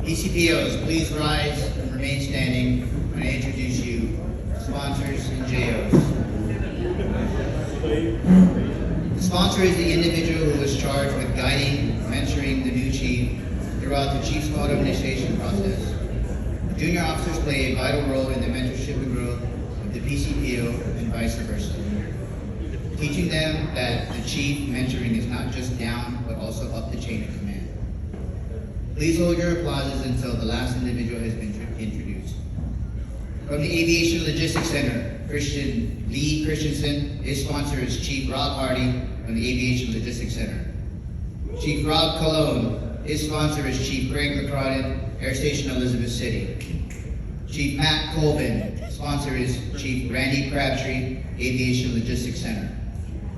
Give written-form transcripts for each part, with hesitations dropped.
PCPOs, please rise and remain standing when I introduce you, sponsors and JOs. The sponsor is the individual who is charged with guiding, mentoring the new chief throughout the Chief's Photo initiation process. Junior officers play a vital role in the mentorship and growth of the PCPO and vice versa, teaching them that the chief mentoring is not just down, but also up the chain of command. Please hold your applauses until the last individual has been introduced. From the Aviation Logistics Center, Christian Lee Christensen. His sponsor is Chief Rob Hardy from the Aviation Logistics Center. Chief Rob Colon. His sponsor is Chief Greg McCrodden, Air Station Elizabeth City. Chief Matt Colvin. Sponsor is Chief Randy Crabtree, Aviation Logistics Center.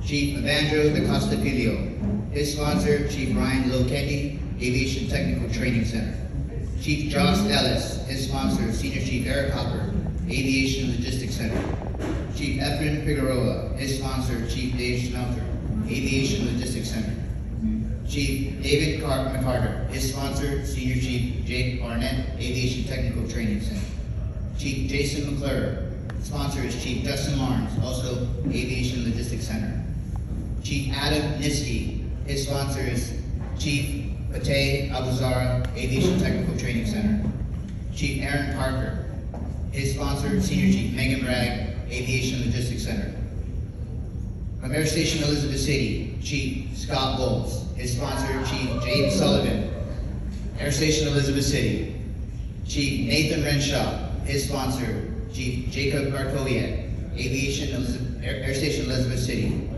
Chief Evandro de Costafilio. His sponsor, Chief Ryan Loketti, Aviation Technical Training Center. Chief Josh Ellis. His sponsor, Senior Chief Eric Hopper, Aviation Logistics Center. Chief Efren Figueroa. His sponsor, Chief Dave Schmelter, Aviation Logistics Center. Chief David McCarter. His sponsor, Senior Chief Jake Barnett, Aviation Technical Training Center. Chief Jason McClure. Sponsor is Chief Dustin Lawrence, also Aviation Logistics Center. Chief Adam Niski. His sponsor is Chief Patay Abuzara, Aviation Technical Training Center. Chief Aaron Parker. His sponsor, Senior Chief Megan Bragg, Aviation Logistics Center. From Air Station Elizabeth City, Chief Scott Bowles. His sponsor, Chief James Sullivan, Air Station Elizabeth City. Chief Nathan Renshaw. His sponsor, Chief Jacob Barkowiak, Air Station Elizabeth City.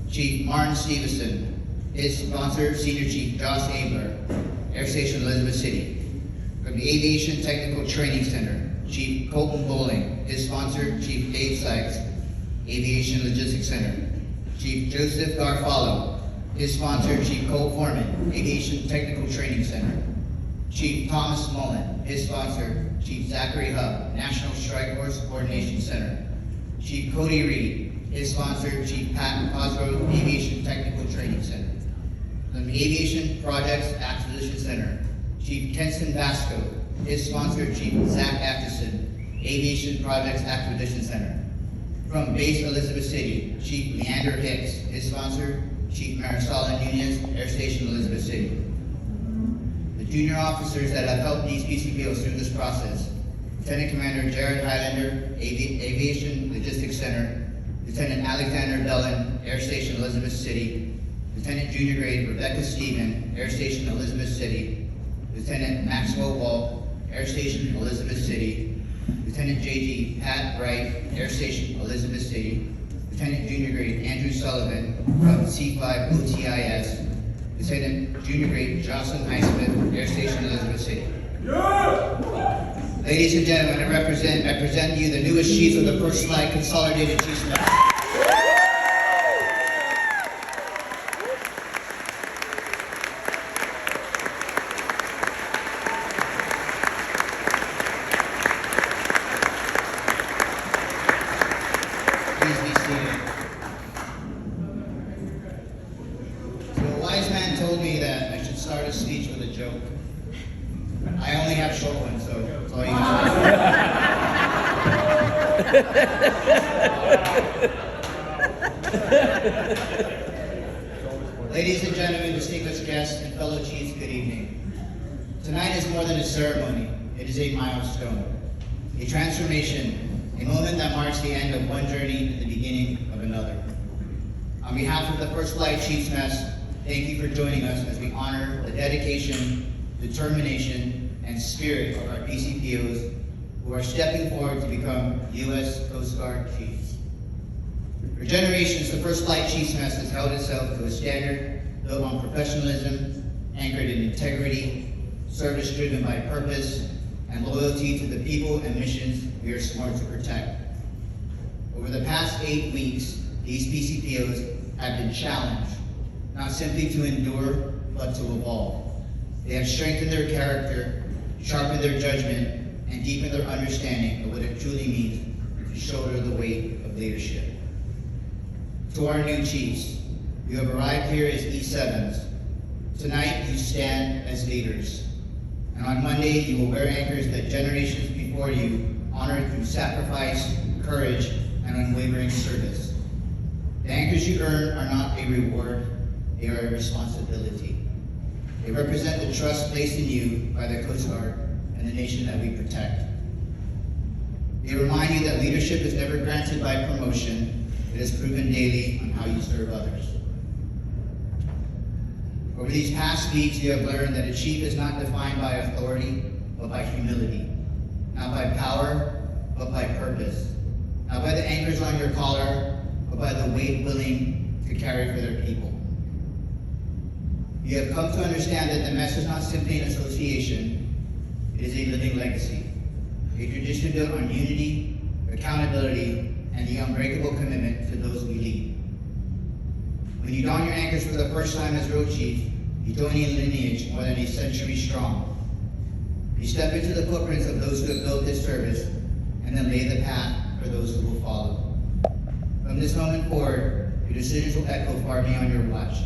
Chief Martin Stevenson. His sponsor, Senior Chief Josh Abler, Air Station Elizabeth City. From the Aviation Technical Training Center, Chief Colton Bowling. His sponsor, Chief Dave Sykes, Aviation Logistics Center. Chief Joseph Garfalo. His sponsor, Chief Cole Foreman, Aviation Technical Training Center. Chief Thomas Mullen. His sponsor, Chief Zachary Hubb, National Strike Force Coordination Center. Chief Cody Reed. His sponsor, Chief Pat Cosgrove, Aviation Technical Training Center. From the Aviation Projects Acquisition Center, Chief Kenson Vasco. His sponsor, Chief Zach Atchison, Aviation Projects Acquisition Center. From Base Elizabeth City, Chief Leander Hicks. His sponsor, Chief Marisol Nunez, Air Station Elizabeth City. The junior officers that have helped these PCPOs through this process: Lieutenant Commander Jared Highlander, Aviation Logistics Center. Lieutenant Alexander Dellin, Air Station Elizabeth City. Lieutenant Junior Grade Rebecca Stephen, Air Station Elizabeth City. Lieutenant Maxwell Wall, Air Station Elizabeth City. Lieutenant JG Pat Wright, Air Station Elizabeth City. Lieutenant Junior Grade Andrew Sullivan from C5 OTIS. Lieutenant Junior Grade Jocelyn Highsmith, Air Station Elizabeth City. Ladies and gentlemen, I present you the newest chiefs of the First Flight Consolidated Chiefs Mess. Please be seated. So a wise man told me that I should start a speech with a joke. I only have short ones, so that's all you can. Ladies and gentlemen, distinguished guests, and fellow chiefs, good evening. Tonight is more than a ceremony. It is a milestone, a transformation, a moment that marks the end of one journey and the beginning of another. On behalf of the First Flight Chiefs Mess, thank you for joining us as we honor the dedication, determination, and spirit of our PCPOs who are stepping forward to become U.S. Coast Guard Chiefs. For generations, the First Flight Chiefs Mess has held itself to a standard built on professionalism, anchored in integrity, service driven by purpose, and loyalty to the people and missions we are sworn to protect. Over the past 8 weeks, these PCPOs have been challenged, not simply to endure, but to evolve. They have strengthened their character, sharpened their judgment, and deepened their understanding of what it truly means to shoulder the weight of leadership. To our new chiefs, you have arrived here as E7s. Tonight, you stand as leaders. And on Monday, you will wear anchors that generations before you honored through sacrifice, courage, and unwavering service. The anchors you earn are not a reward, they are a responsibility. They represent the trust placed in you by the Coast Guard and the nation that we protect. They remind you that leadership is never granted by promotion, it is proven daily on how you serve others. Over these past weeks, you have learned that a chief is not defined by authority, but by humility. Not by power, but by purpose. Not by the anchors on your collar, but by the weight willing to carry for their people. You have come to understand that the mess is not simply an association, it is a living legacy. A tradition built on unity, accountability, and the unbreakable commitment to those we lead. When you don your anchors for the first time as Road Chief, you join a lineage more than a century strong. You step into the footprints of those who have built this service, and then lay the path for those who will follow. From this moment forward, your decisions will echo far beyond your watch.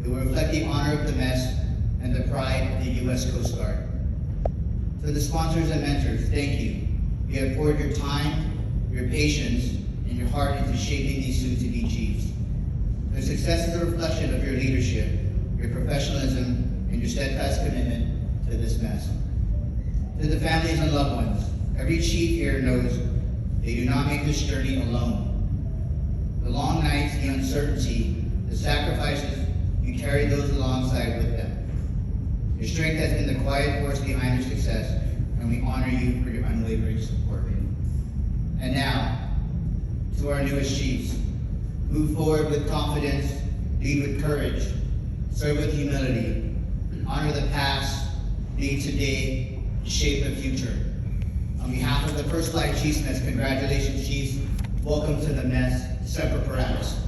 It will reflect the honor of the mess and the pride of the U.S. Coast Guard. To the sponsors and mentors, thank you. You have poured your time, your patience, and your heart into shaping these soon-to-be chiefs. Their success is a reflection of your leadership, your professionalism, and your steadfast commitment to this mess. To the families and loved ones, every chief here knows they do not make this journey alone. The long nights, the uncertainty, the sacrifices, you carry those alongside with them. Your strength has been the quiet force behind your success, and we honor you for your unwavering support. And now, to our newest chiefs, move forward with confidence, lead with courage, serve with humility, honor the past, lead today, shape the future. On behalf of the First Flight Chiefs Mess, congratulations, Chiefs. Welcome to the mess. Semper Paratus.